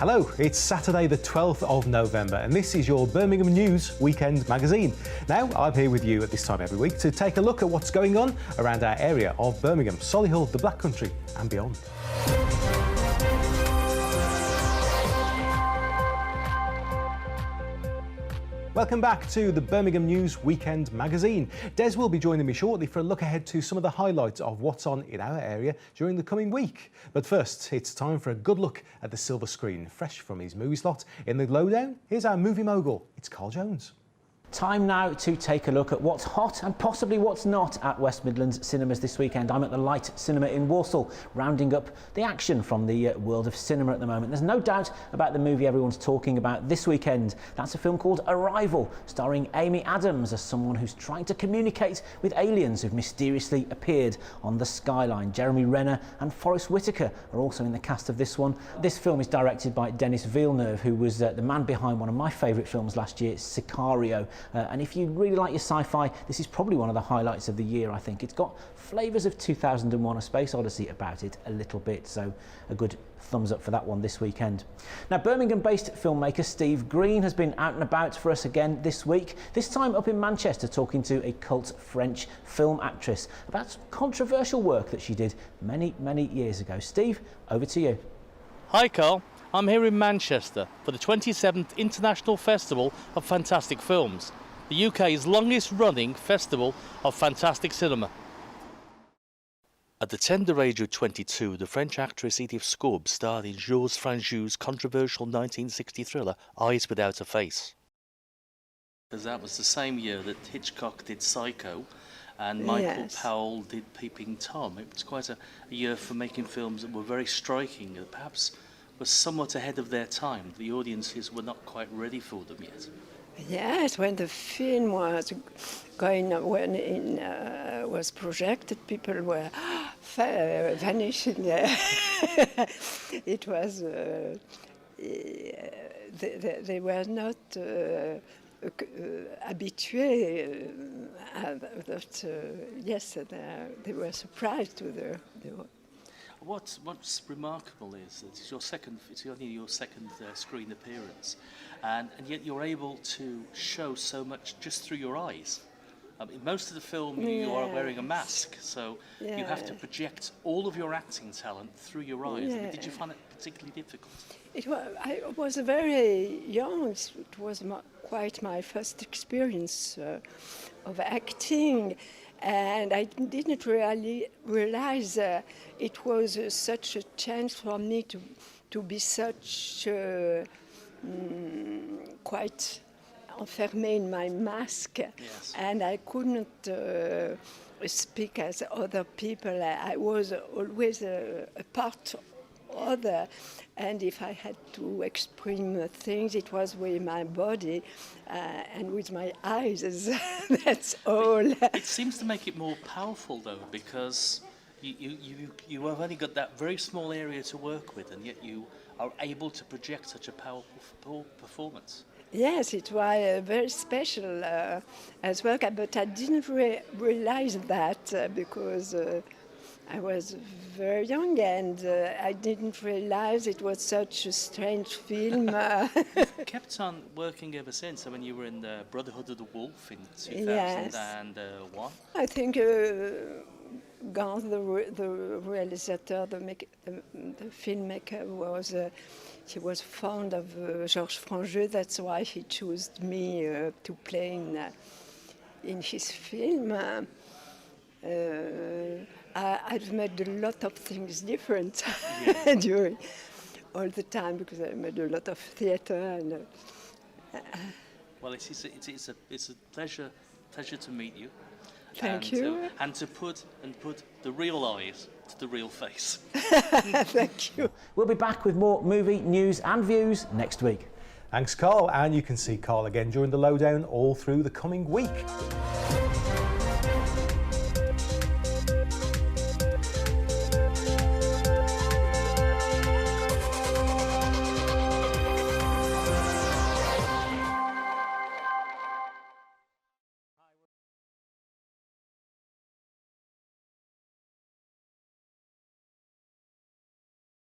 Hello, it's Saturday the 12th of November and this is your Birmingham News Weekend magazine. Now, I'm here with you at this time every week to take a look at what's going on around our area of Birmingham, Solihull, the Black Country and beyond. Welcome back to the Birmingham News Weekend magazine. Des will be joining me shortly for a look ahead to some of the highlights of what's on in our area during the coming week. But first, it's time for a good look at the silver screen. Fresh from his movie slot in the Lowdown, here's our movie mogul. It's Carl Jones. Time now to take a look at what's hot and possibly what's not at West Midlands cinemas this weekend. I'm at the Light Cinema in Walsall, rounding up the action from the world of cinema at the moment. There's no doubt about the movie everyone's talking about this weekend. That's a film called Arrival, starring Amy Adams as someone who's trying to communicate with aliens who've mysteriously appeared on the skyline. Jeremy Renner and Forrest Whitaker are also in the cast of this one. This film is directed by Denis Villeneuve, who was the man behind one of my favourite films last year, Sicario. And if you really like your sci-fi, this is probably one of the highlights of the year, I think. It's got flavours of 2001: A Space Odyssey about it a little bit, so a good thumbs up for that one this weekend. Now, Birmingham-based filmmaker Steve Green has been out and about for us again this week, this time up in Manchester talking to a cult French film actress about some controversial work that she did many, many years ago. Steve, over to you. Hi Carl, I'm here in Manchester for the 27th International Festival of Fantastic Films, the UK's longest running festival of fantastic cinema. At the tender age of 22, the French actress Edith Scob starred in Georges Franju's controversial 1960 thriller Eyes Without a Face. Because that was the same year that Hitchcock did Psycho and Michael Powell did Peeping Tom. It was quite a year for making films that were very striking, that perhaps were somewhat ahead of their time. The audiences were not quite ready for them yet. Yes, when the film was was projected, people were vanishing. It was they were not habitués. Yes, they were surprised to the. What's remarkable is that it's only your second screen appearance, and yet you're able to show so much just through your eyes. In most of the film, you are wearing a mask, so you have to project all of your acting talent through your eyes. Yeah. Did you find it particularly difficult? I was very young. It was quite my first experience of acting. And I didn't really realize it was such a chance for me to be such quite enfermé in my mask. Yes. And I couldn't speak as other people. I was always a part other, and if I had to express things, it was with my body and with my eyes. That's all. It seems to make it more powerful, though, because you have only got that very small area to work with, and yet you are able to project such a powerful performance. Yes, it was very special as well, but I didn't realize that because I was very young and I didn't realize it was such a strange film. You've kept on working ever since. I mean, you were in the Brotherhood of the Wolf in 2001. I think Gans, the realizator, the filmmaker, he was fond of Georges Franju. That's why he chose me to play in his film. I've made a lot of things different during all the time because I made a lot of theatre. And well, it's a pleasure to meet you. Thank you. And to put the real eyes to the real face. Thank you. We'll be back with more movie news and views next week. Thanks, Carl, and you can see Carl again during the Lowdown all through the coming week.